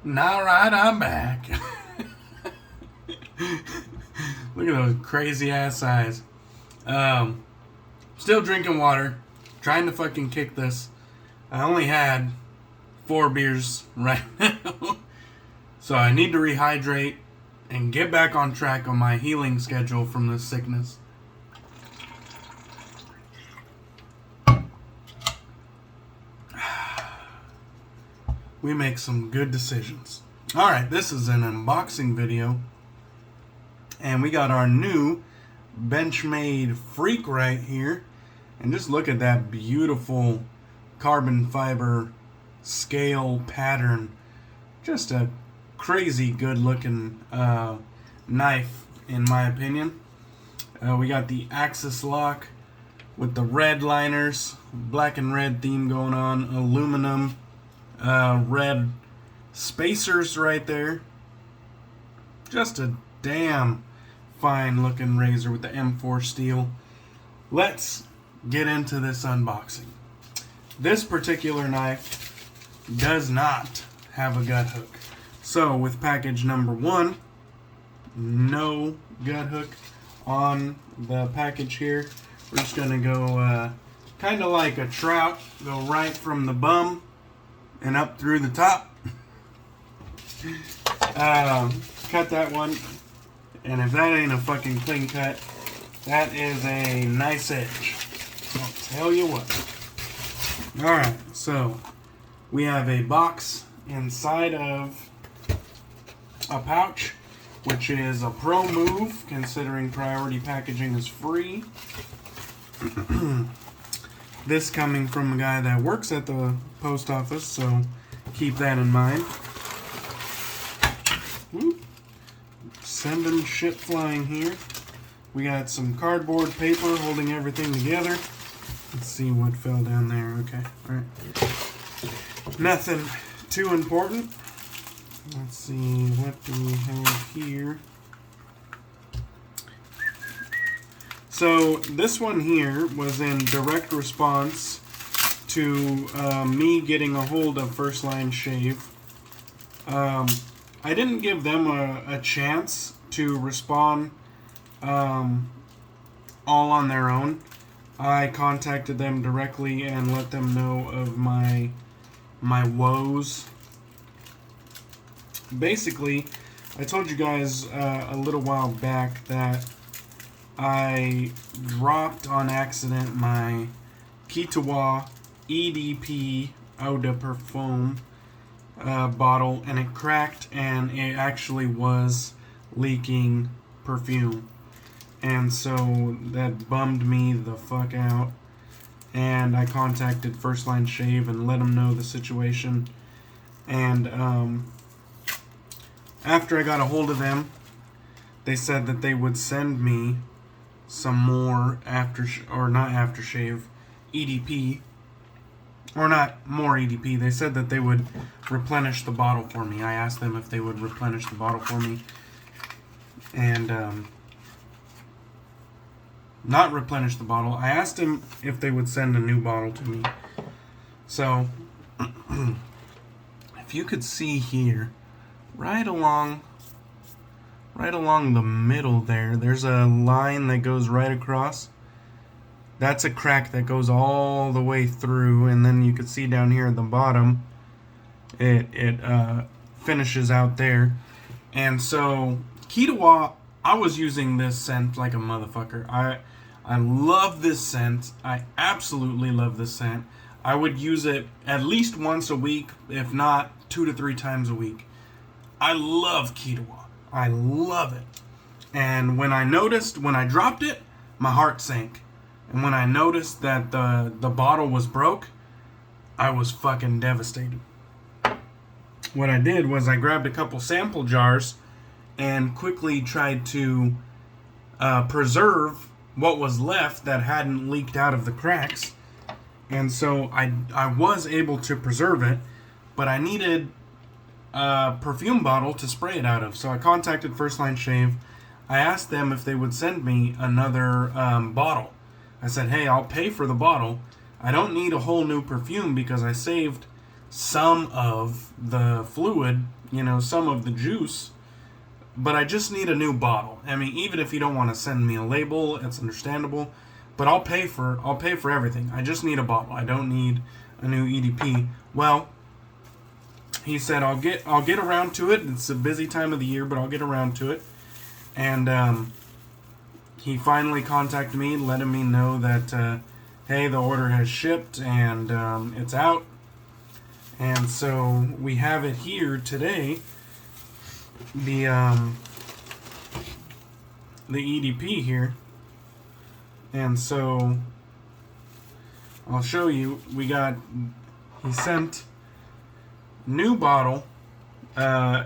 All right, I'm back. Look at those crazy ass eyes. Still drinking water. Trying to fucking kick this. I only had 4 beers right now. So I need to rehydrate and get back on track on my healing schedule from this sickness. We make some good decisions. Alright, this is an unboxing video. And we got our new Benchmade Freak right here. And just look at that beautiful carbon fiber scale pattern. Just a crazy good looking knife in my opinion. We got the axis lock with the red liners, black and red theme going on, aluminum, red spacers right there. Just a damn fine looking razor with the M4 steel. Let's get into this unboxing. This particular knife does not have a gut hook. So with package number 1, no gut hook on the package here. We're just gonna go kind of like a trout, go right from the bum and up through the top. Cut that one, and if that ain't a fucking clean cut, that is a nice edge. I'll tell you what. Alright, so we have a box inside of a pouch, which is a pro move considering priority packaging is free. This coming from a guy that works at the post office, so keep that in mind. Whoop. Sending shit flying here. We got some cardboard paper holding everything together. Let's see what fell down there. Okay, alright. Nothing too important. Let's see, what do we have here? So this one here was in direct response to me getting a hold of First Line Shave. I didn't give them a chance to respond all on their own. I contacted them directly and let them know of my woes. Basically, I told you guys a little while back that I dropped on accident my Kitawa EDP Eau de Parfum bottle, and it cracked, and it actually was leaking perfume. And so that bummed me the fuck out. And I contacted First Line Shave and let them know the situation. And after I got a hold of them, they said that they would send me some more aftershave EDP, or not more EDP. They said that they would replenish the bottle for me. I asked them if they would replenish the bottle for me, and not replenish the bottle. I asked them if they would send a new bottle to me. So if you could see here, right along the middle there's a line that goes right across. That's a crack that goes all the way through, and then you can see down here at the bottom it finishes out there. And so Kitawa, I was using this scent like a motherfucker. I love this scent. I absolutely love this scent. I would use it at least once a week, if not 2 to 3 times a week. I love Kitawa. I love it. And when I dropped it, my heart sank. And when I noticed that the bottle was broke, I was fucking devastated. What I did was I grabbed a couple sample jars and quickly tried to preserve what was left that hadn't leaked out of the cracks. And so I was able to preserve it, but I needed a perfume bottle to spray it out of. So I contacted First Line Shave. I asked them if they would send me another bottle. I said, hey, I'll pay for the bottle. I don't need a whole new perfume because I saved some of the fluid, you know, some of the juice, but I just need a new bottle. I mean, even if you don't want to send me a label, it's understandable, but I'll pay for everything. I just need a bottle. I don't need a new EDP. Well, he said I'll get around to it. It's a busy time of the year, but I'll get around to it. And he finally contacted me, letting me know that hey, the order has shipped and it's out. And so we have it here today. The EDP here. And so I'll show you. He sent new bottle,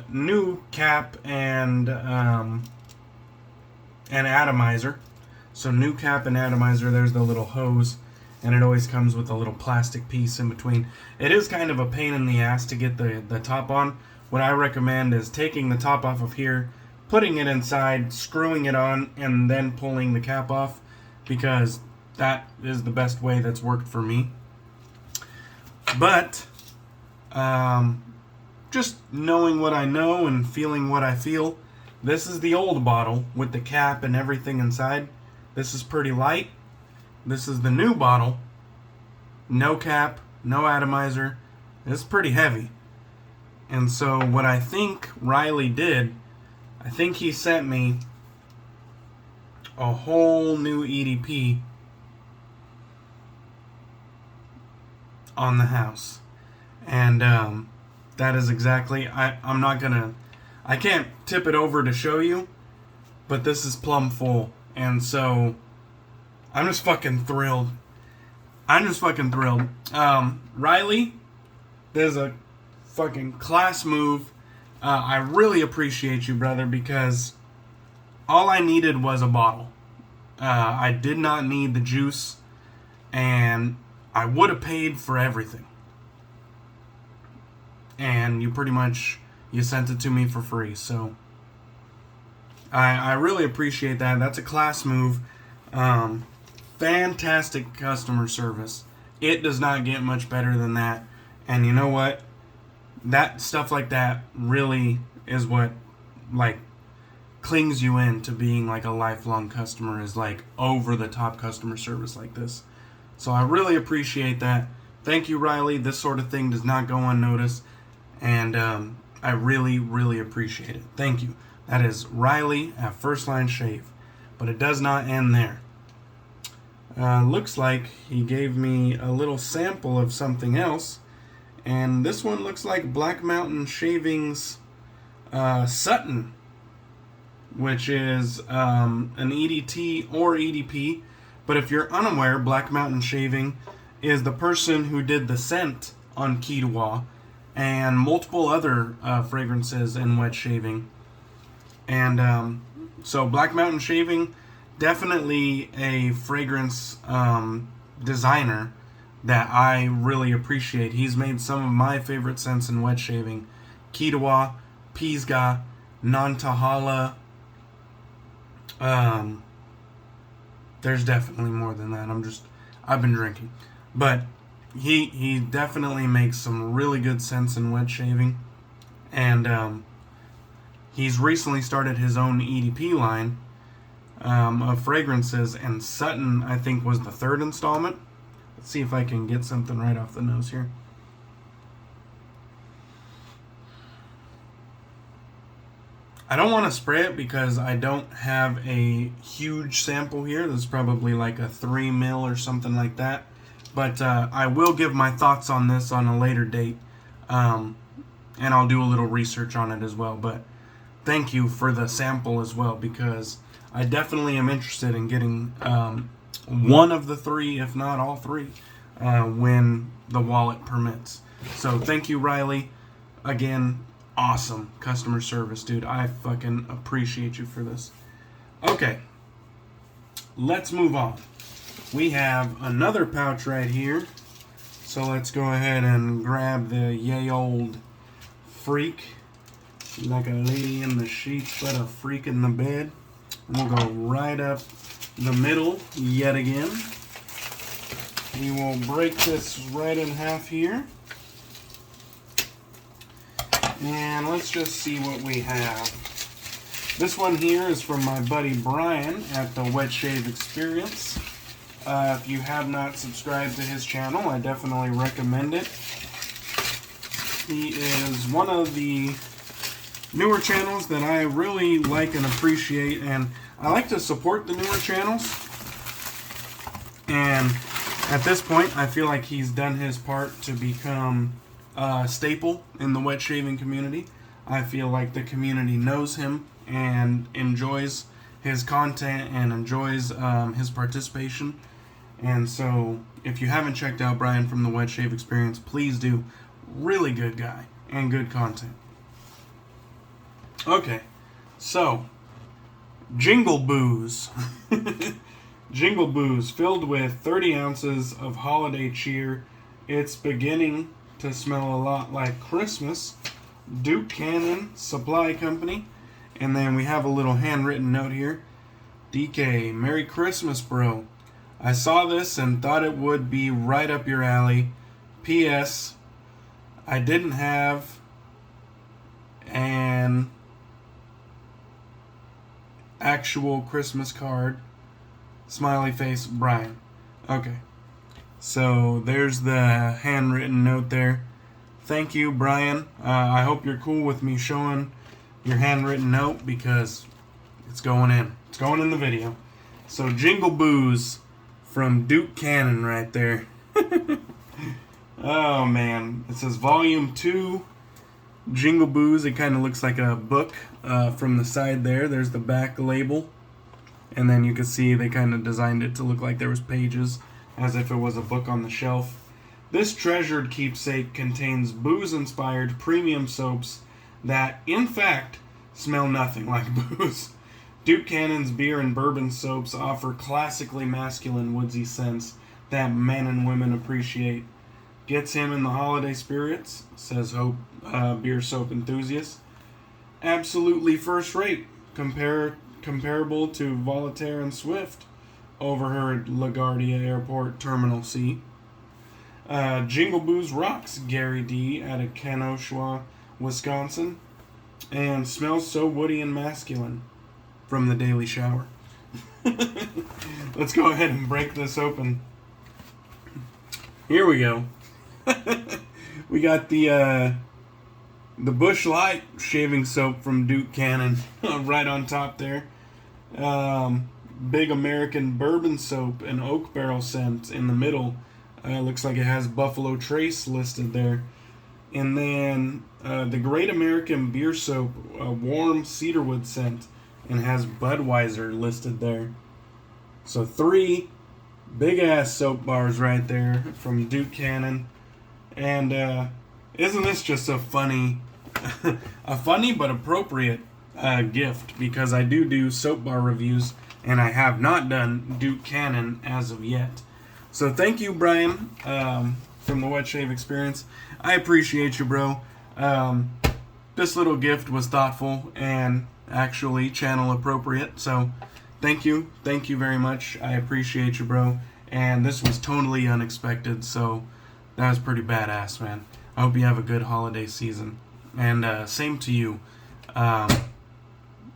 new cap, and atomizer. So new cap and atomizer. There's the little hose, and it always comes with a little plastic piece in between. It is kind of a pain in the ass to get the top on. What I recommend is taking the top off of here, putting it inside, screwing it on, and then pulling the cap off, because that is the best way that's worked for me. But just knowing what I know and feeling what I feel, this is the old bottle with the cap and everything inside. This is pretty light. This is the new bottle. No cap, no atomizer. It's pretty heavy. And so what I think Riley did, I think he sent me a whole new EDP on the house. And that is exactly, I can't tip it over to show you, but this is plumb full. And so I'm just fucking thrilled. Riley, there's a fucking class move. I really appreciate you, brother, because all I needed was a bottle. I did not need the juice, and I would have paid for everything. And you sent it to me for free, so I really appreciate that. That's a class move. Fantastic customer service. It does not get much better than that. And you know what? That stuff like that really is what, like, clings you in to being like a lifelong customer, is like over the top customer service like this. So I really appreciate that. Thank you, Riley. This sort of thing does not go unnoticed, and I really, really appreciate it. Thank you. That is Riley at First Line Shave, but it does not end there. Looks like he gave me a little sample of something else, and this one looks like Black Mountain Shavings Sutton, which is an EDT or EDP. But if you're unaware, Black Mountain Shaving is the person who did the scent on Kitawa and multiple other fragrances in wet shaving. And so Black Mountain Shaving, definitely a fragrance designer that I really appreciate. He's made some of my favorite scents in wet shaving: Kitawa, Pisgah, Nantahala. There's definitely more than that. I've been drinking. But he definitely makes some really good scents in wet shaving. And he's recently started his own EDP line of fragrances, and Sutton, I think, was the third installment. Let's see if I can get something right off the nose here. I don't want to spray it because I don't have a huge sample here. This is probably like a 3 ml or something like that. But I will give my thoughts on this on a later date. And I'll do a little research on it as well. But thank you for the sample as well, because I definitely am interested in getting one of the three, if not all three, when the wallet permits. So thank you, Riley. Again, awesome customer service, dude. I fucking appreciate you for this. Okay, let's move on. We have another pouch right here. So let's go ahead and grab the yay old freak. Like a lady in the sheets, but a freak in the bed. And we'll go right up the middle yet again. We will break this right in half here. And let's just see what we have. This one here is from my buddy Brian at the Wet Shave Experience. If you have not subscribed to his channel, I definitely recommend it. He is one of the newer channels that I really like and appreciate, and I like to support the newer channels. And at this point, I feel like he's done his part to become a staple in the wet shaving community. I feel like the community knows him and enjoys his content and enjoys his participation. And so, if you haven't checked out Brian from the Wet Shave Experience, please do. Really good guy and good content. Okay, so Jingle Booze. Jingle Booze filled with 30 ounces of holiday cheer. It's beginning to smell a lot like Christmas. Duke Cannon Supply Company. And then we have a little handwritten note here. DK, Merry Christmas, bro. I saw this and thought it would be right up your alley. P.S. I didn't have an actual Christmas card. Smiley face, Brian. Okay. So there's the handwritten note there. Thank you, Brian. I hope you're cool with me showing your handwritten note because it's going in. It's going in the video. So Jingle Booze from Duke Cannon right there. Oh man. It says Volume 2 Jingle Booze. It kind of looks like a book from the side there. There's the back label. And then you can see they kind of designed it to look like there was pages as if it was a book on the shelf. This treasured keepsake contains booze-inspired premium soaps that, in fact, smell nothing like booze. Duke Cannon's beer and bourbon soaps offer classically masculine woodsy scents that men and women appreciate. Gets him in the holiday spirits, says Hope beer soap enthusiast. Absolutely first rate, comparable to Voltaire and Swift, overheard LaGuardia Airport Terminal C. Jingle Booze rocks, Gary D. out of Kenosha, Wisconsin, and smells so woody and masculine, from the Daily Shower. Let's go ahead and break this open. Here we go. We got the Bush Light shaving soap from Duke Cannon right on top there. Big American bourbon soap and oak barrel scent in the middle. Looks like it has Buffalo Trace listed there. And then the Great American Beer Soap, a warm cedarwood scent, and has Budweiser listed there. So 3 big ass soap bars right there from Duke Cannon. And isn't this just a funny but appropriate gift, because I do soap bar reviews and I have not done Duke Cannon as of yet. So thank you, Brian, from the Wet Shave Experience. I appreciate you, bro. This little gift was thoughtful and actually channel appropriate, so thank you very much. I appreciate you, bro. And this was totally unexpected, so that was pretty badass, man. I hope you have a good holiday season. And same to you,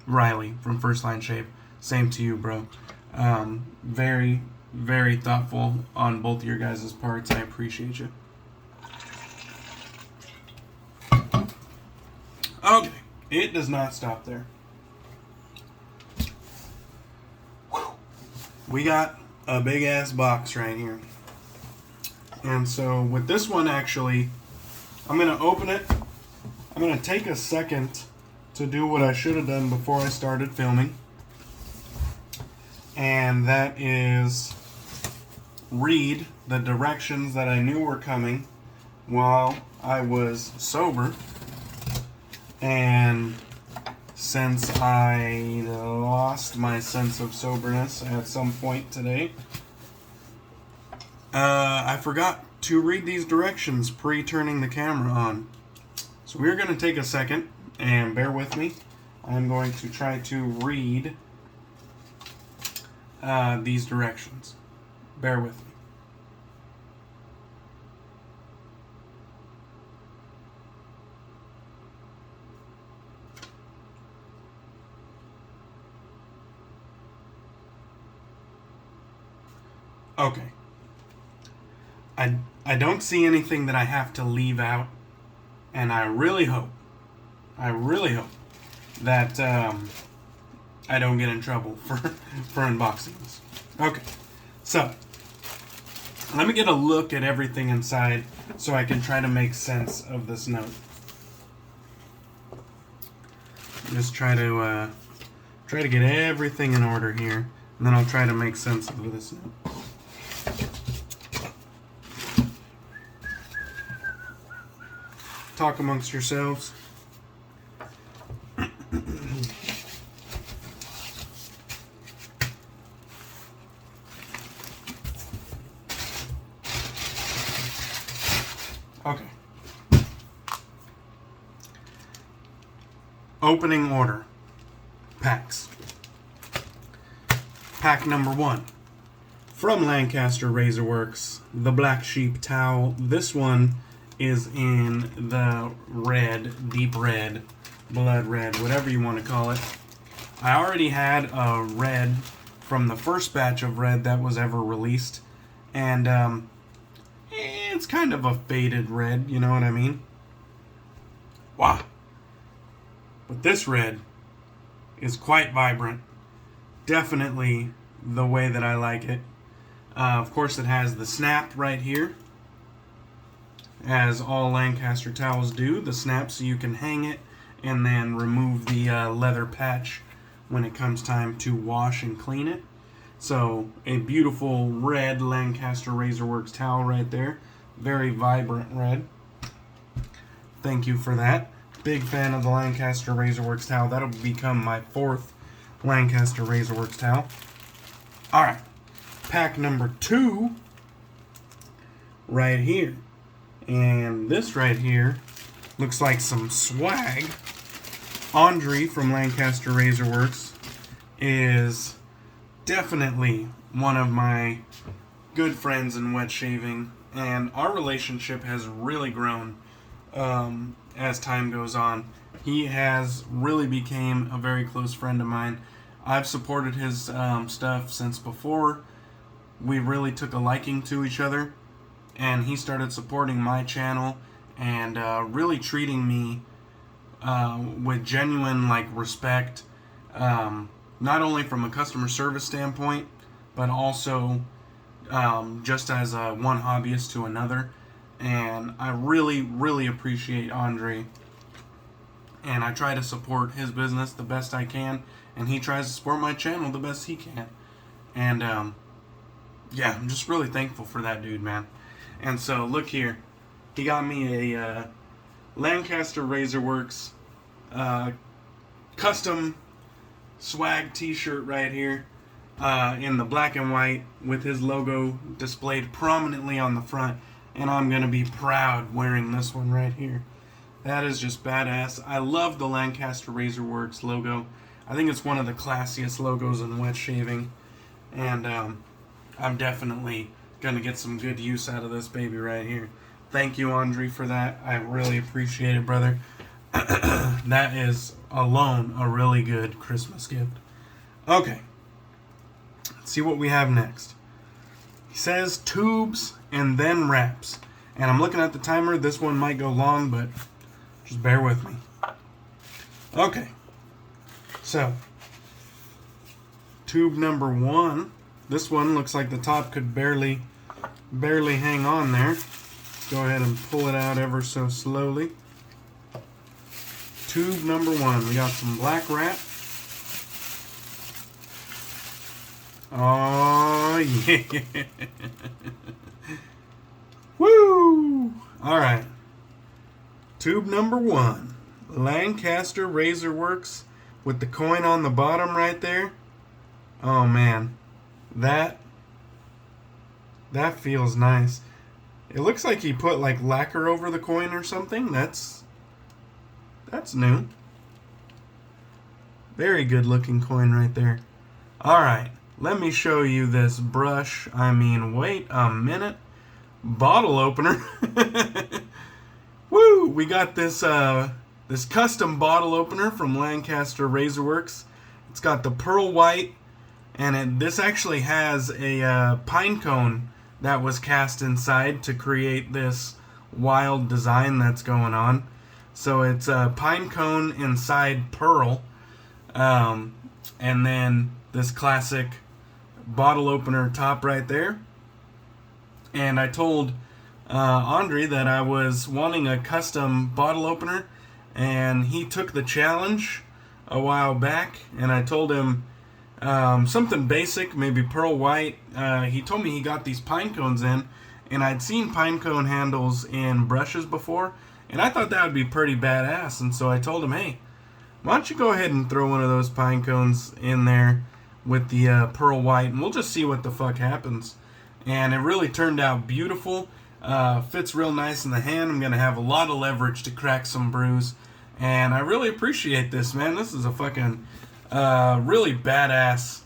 Riley from First Line Shave. Same to you, bro. Very, very thoughtful on both of your guys' parts. I appreciate you. Okay, it does not stop there. We got a big ass box right here. And so with this one, actually, I'm going to open it. I'm going to take a second to do what I should have done before I started filming. And that is read the directions that I knew were coming while I was sober. And since I lost my sense of soberness at some point today, I forgot to read these directions pre-turning the camera on. So we're going to take a second and bear with me. I'm going to try to read these directions. Bear with me. Okay. I don't see anything that I have to leave out, and I really hope that I don't get in trouble for unboxing this. Okay, so let me get a look at everything inside so I can try to make sense of this note. Just try to get everything in order here, and then I'll try to make sense of this note. Talk amongst yourselves. Okay. Opening order. Packs. Pack number 1. From Lancaster Razorworks, the Black Sheep Towel. This one is in the red, deep red, blood red, whatever you want to call it. I already had a red from the first batch of red that was ever released, and it's kind of a faded red, you know what I mean? Wow. But this red is quite vibrant. Definitely the way that I like it. Of course, it has the snap right here, as all Lancaster towels do. The snap so you can hang it and then remove the leather patch when it comes time to wash and clean it. So a beautiful red Lancaster Razorworks towel right there. Very vibrant red. Thank you for that. Big fan of the Lancaster Razorworks towel. That'll become my 4th Lancaster Razorworks towel. Alright. Pack number 2 right here. And this right here looks like some swag. Andre from Lancaster Razorworks is definitely one of my good friends in wet shaving, and our relationship has really grown as time goes on. He has really became a very close friend of mine. I've supported his stuff since before we really took a liking to each other, and he started supporting my channel and really treating me with genuine respect, not only from a customer service standpoint, but also just as one hobbyist to another. And I really, really appreciate Andre, and I try to support his business the best I can, and he tries to support my channel the best he can. And yeah, I'm just really thankful for that dude, man. And so look here, he got me a Lancaster Razorworks custom swag t-shirt right here, in the black and white with his logo displayed prominently on the front, and I'm gonna be proud wearing this one right here. That is just badass. I love the Lancaster Razorworks logo. I think it's one of the classiest logos in wet shaving, and I'm definitely gonna get some good use out of this baby right here. Thank you, Andre, for that. I really appreciate it, brother. That is alone a really good Christmas gift. Okay, let's see what we have next. He says tubes and then wraps, and I'm looking at the timer. This one might go long, but just bear with me. Okay, so tube number 1. This one looks like the top could barely hang on there. Go ahead and pull it out ever so slowly. Tube number 1. We got some black wrap. Oh yeah. Woo! Alright. Tube number 1. Lancaster Razorworks with the coin on the bottom right there. Oh man. That feels nice. It looks like he put lacquer over the coin or something. That's new. Very good looking coin right there. Alright, let me show you this brush. I mean, wait a minute. Bottle opener. Woo! We got this this custom bottle opener from Lancaster Razorworks. It's got the pearl white And this actually has a pine cone that was cast inside to create this wild design that's going on. So it's a pine cone inside pearl, and then this classic bottle opener top right there. And I told Andre that I was wanting a custom bottle opener, and he took the challenge a while back, and I told him something basic, maybe pearl white. He told me he got these pine cones in, and I'd seen pine cone handles in brushes before, and I thought that would be pretty badass. And so I told him, hey, why don't you go ahead and throw one of those pine cones in there with the pearl white, and we'll just see what the fuck happens. And it really turned out beautiful. Fits real nice in the hand. I'm going to have a lot of leverage to crack some brews. And I really appreciate this, man. This is a fucking really badass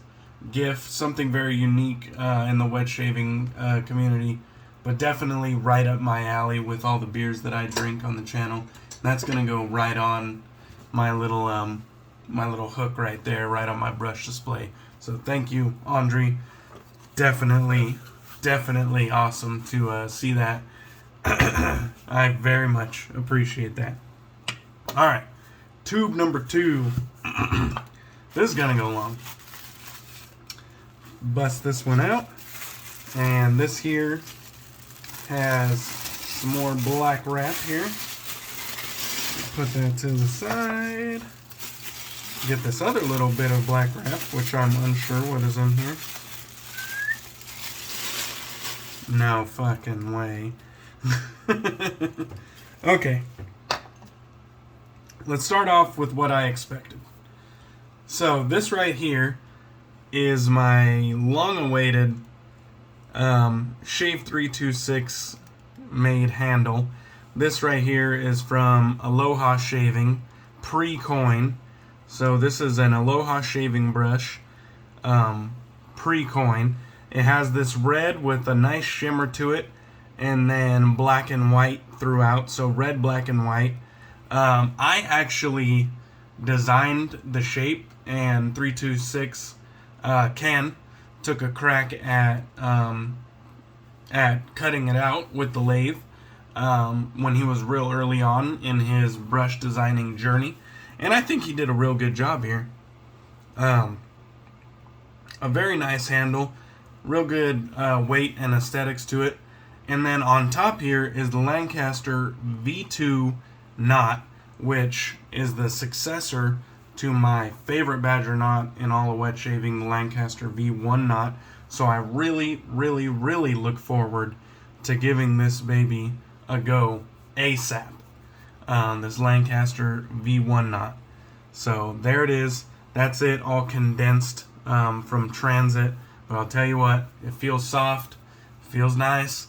gift. Something very unique in the wet shaving community. But definitely right up my alley with all the beers that I drink on the channel. That's going to go right on my little hook right there, right on my brush display. So thank you, Andre. Definitely awesome to see that. I very much appreciate that. Alright, tube number 2. This is gonna go long. Bust this one out. And this here has some more black wrap here. Put that to the side. Get this other little bit of black wrap, which I'm unsure what is in here. No fucking way. Okay. Let's start off with what I expected. So this right here is my long-awaited Shave 326 made handle. This right here is from Aloha Shaving, pre-coin. So this is an Aloha shaving brush, pre-coin. It has this red with a nice shimmer to it, and then black and white throughout. So red, black, and white. I actually designed the shape, and 326 Ken took a crack at cutting it out with the lathe when he was real early on in his brush designing journey, and I think he did a real good job here. A very nice handle, real good weight and aesthetics to it. And then on top here is the Lancaster V2 Knot, which is the successor to my favorite badger knot in all of wet shaving, the Lancaster V1 Knot. So I really look forward to giving this baby a go ASAP. This Lancaster V1 Knot. So there it is. That's it, all condensed from Transit. But I'll tell you what, it feels soft, feels nice.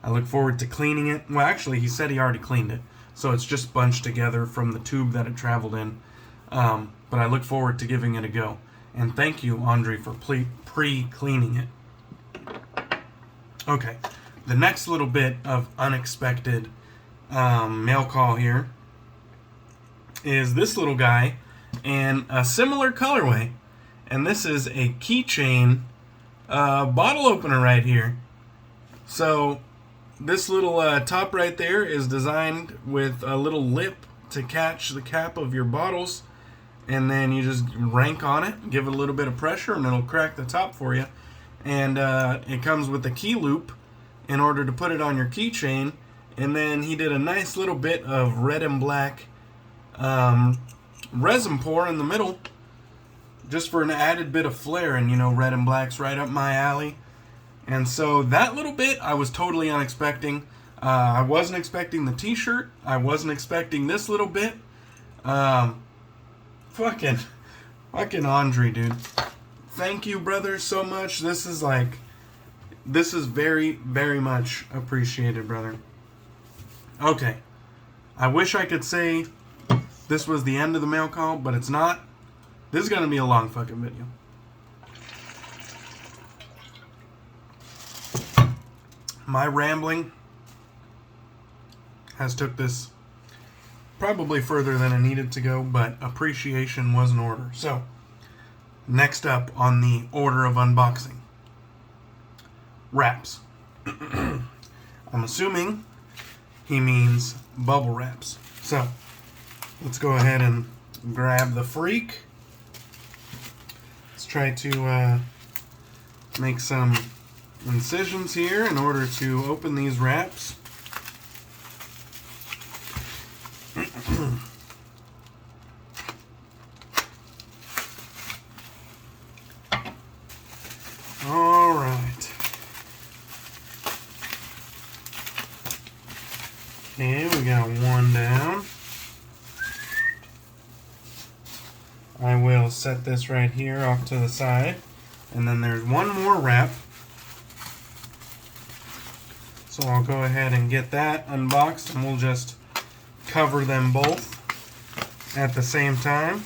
I look forward to cleaning it. Well, actually, he said he already cleaned it. So it's just bunched together from the tube that it traveled in. But I look forward to giving it a go. And thank you, Andre, for pre-cleaning it. Okay, the next little bit of unexpected mail call here is this little guy in a similar colorway. And this is a keychain bottle opener right here. So this little top right there is designed with a little lip to catch the cap of your bottles, and then you just rank on it, give it a little bit of pressure, and it'll crack the top for you. And it comes with a key loop in order to put it on your keychain. And then he did a nice little bit of red and black resin pour in the middle, just for an added bit of flair. And you know, red and black's right up my alley. And so that little bit I was totally unexpecting. I wasn't expecting the t-shirt. I wasn't expecting this little bit. Fucking Andre, dude. Thank you, brother, so much. This is very, very much appreciated, brother. Okay. I wish I could say this was the end of the mail call, but it's not. This is going to be a long fucking video. My rambling has took this probably further than it needed to go, but appreciation was in order. So, Next up on the order of unboxing, wraps. I'm assuming he means bubble wraps. So, let's go ahead and grab the freak. Let's try to make some incisions here in order to open these wraps. All right. Okay, we got one down. I will set this right here off to the side. And then there's one more wrap. So I'll go ahead and get that unboxed and we'll just cover them both at the same time.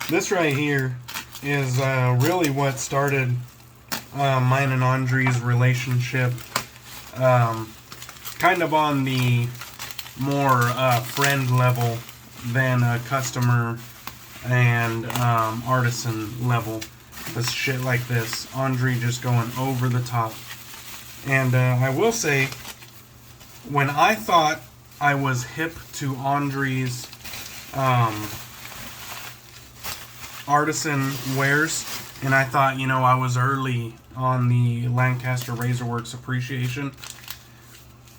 This right here is really what started mine and Andre's relationship, kind of on the more friend level than a customer and artisan level. This shit like this, Andre just going over the top. And I will say, when I thought I was hip to Andre's artisan wares, and I thought, you know, I was early on the Lancaster Razorworks appreciation,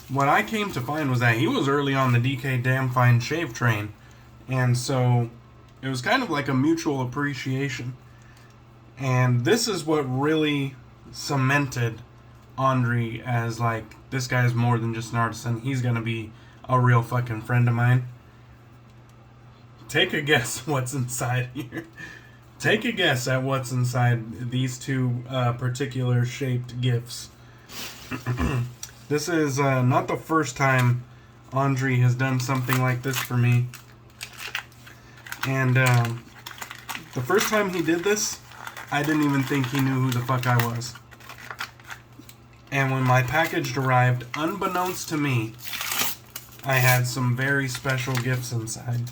what I came to find was that he was early on the DK Damn Fine Shave train. And so it was kind of like a mutual appreciation. And this is what really cemented Andre as, like, this guy's more than just an artisan. He's gonna be a real fucking friend of mine. Take a guess what's inside here. Take a guess at what's inside these two particular shaped gifts. This is not the first time Andre has done something like this for me. And the first time he did this, I didn't even think he knew who the fuck I was. And when my package arrived, unbeknownst to me, I had some very special gifts inside.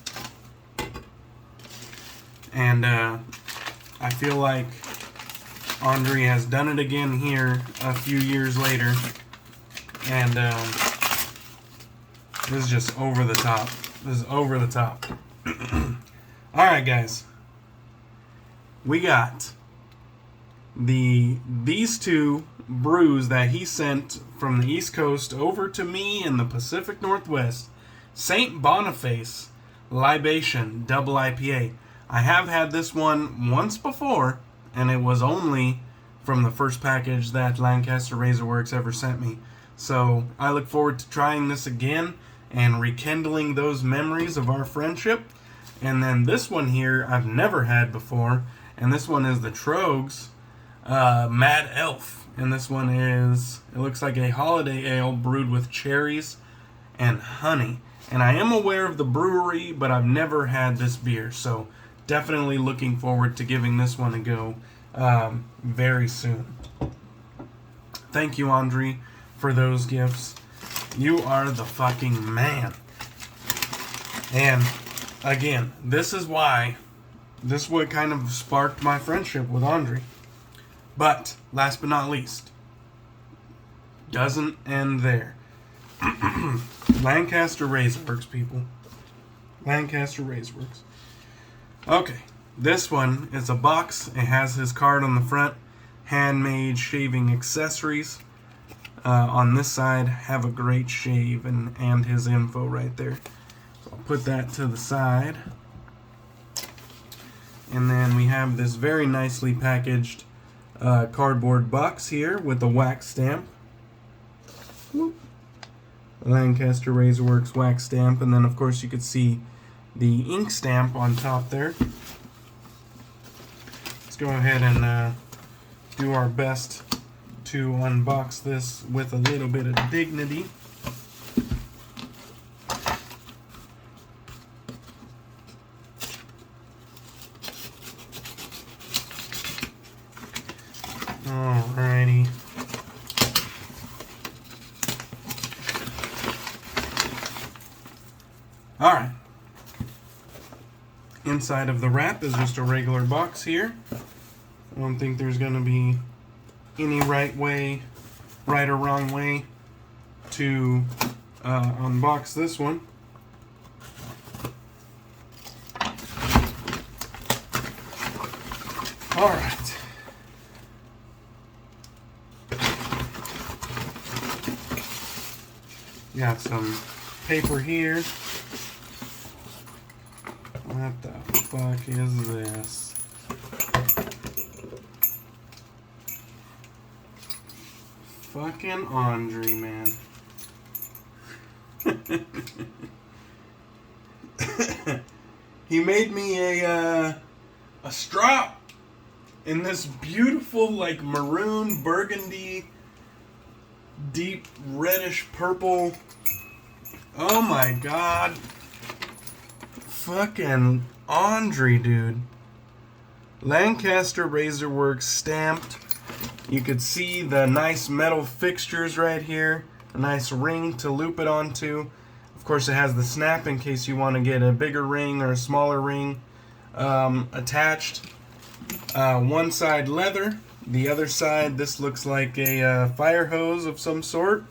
And I feel like Andre has done it again here a few years later. And this is just over the top. This is over the top. Alright, guys. We got these two brews that he sent from the East Coast over to me in the Pacific Northwest. St. Boniface Libation Double IPA. I have had this one once before, and it was only from the first package that Lancaster Razorworks ever sent me. So I look forward to trying this again and rekindling those memories of our friendship. And then this one here I've never had before, and this one is the Trogs Mad Elf. And this one is, it looks like a holiday ale brewed with cherries and honey. And I am aware of the brewery, but I've never had this beer, so definitely looking forward to giving this one a go very soon. Thank you, Andre, for those gifts. You are the fucking man. And again, this is what kind of sparked my friendship with Andre. But last but not least, doesn't end there. Lancaster Razorworks, people. Lancaster Razorworks. Okay, this one is a box. It has his card on the front. Handmade shaving accessories. On this side, have a great shave, and his info right there. So I'll put that to the side. And then we have this very nicely packaged cardboard box here with a wax stamp. Whoop. Lancaster Razorworks wax stamp, and then of course you could see the ink stamp on top there. Let's go ahead and do our best to unbox this with a little bit of dignity. Alrighty. Alright. Inside of the wrap is just a regular box here. I don't think there's going to be any right or wrong way to unbox this one. Alright. Got some paper here. What the fuck is this? Fucking Andre, man. He made me a strap in this beautiful, like, maroon, burgundy, deep reddish purple. Oh my god. Fucking Andre, dude. Lancaster Razorworks stamped. You could see the nice metal fixtures right here. A nice ring to loop it onto. Of course, it has the snap in case you want to get a bigger ring or a smaller ring attached. One side leather. The other side, this looks like a fire hose of some sort.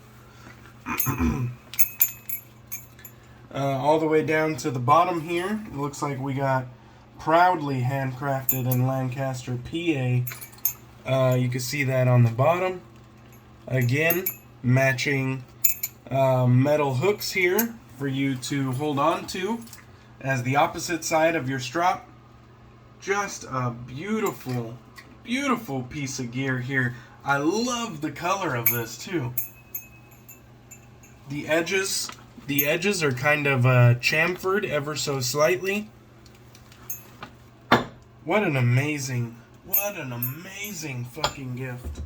All the way down to the bottom here, it looks like we got proudly handcrafted in Lancaster, PA. You can see that on the bottom. Again, matching metal hooks here for you to hold on to as the opposite side of your strap. Just a beautiful, beautiful piece of gear here. I love the color of this too. The edges are kind of chamfered ever so slightly. What an amazing fucking gift.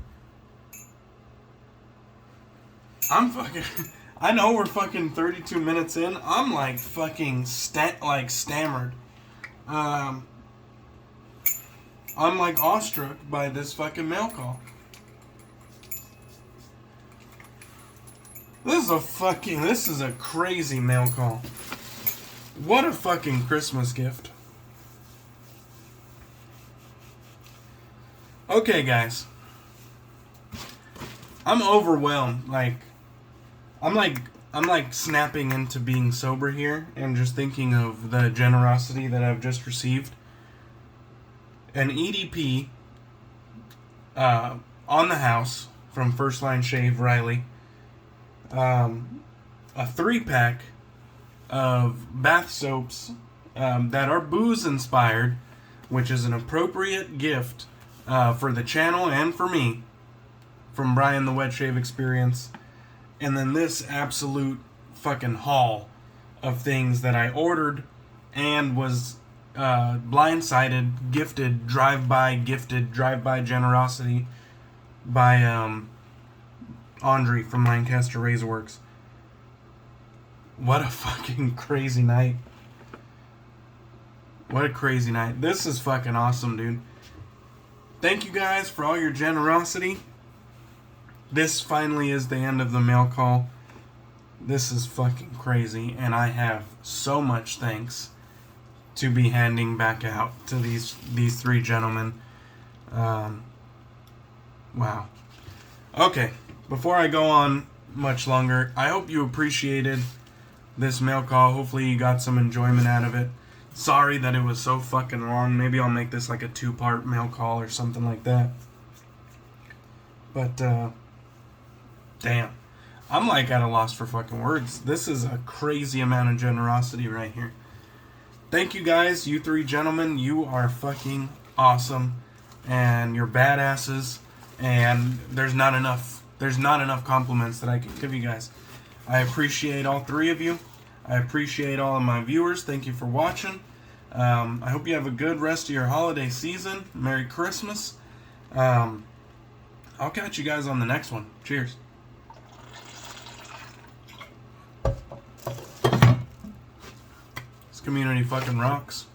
I know we're fucking 32 minutes in. I'm like fucking stammered. I'm like awestruck by this fucking mail call. This is a crazy mail call. What a fucking Christmas gift. Okay, guys. I'm overwhelmed. I'm like snapping into being sober here and just thinking of the generosity that I've just received. An EDP on the house from First Line Shave Riley. A 3-pack of bath soaps that are booze inspired, which is an appropriate gift for the channel and for me from Brian the Wet Shave Experience. And then this absolute fucking haul of things that I ordered and was blindsided, gifted drive-by generosity by Andre from Lancaster Razorworks. What a fucking crazy night. What a crazy night. This is fucking awesome, dude. Thank you guys for all your generosity. This finally is the end of the mail call. This is fucking crazy, and I have so much thanks to be handing back out to these three gentlemen. Wow. Okay, before I go on much longer, I hope you appreciated this mail call. Hopefully you got some enjoyment out of it. Sorry that it was so fucking long. Maybe I'll make this like a 2-part mail call or something like that. But, damn. I'm like at a loss for fucking words. This is a crazy amount of generosity right here. Thank you guys, you three gentlemen. You are fucking awesome. And you're badasses. And there's not enough compliments that I can give you guys. I appreciate all three of you. I appreciate all of my viewers. Thank you for watching. I hope you have a good rest of your holiday season. Merry Christmas. I'll catch you guys on the next one. Cheers. This community fucking rocks.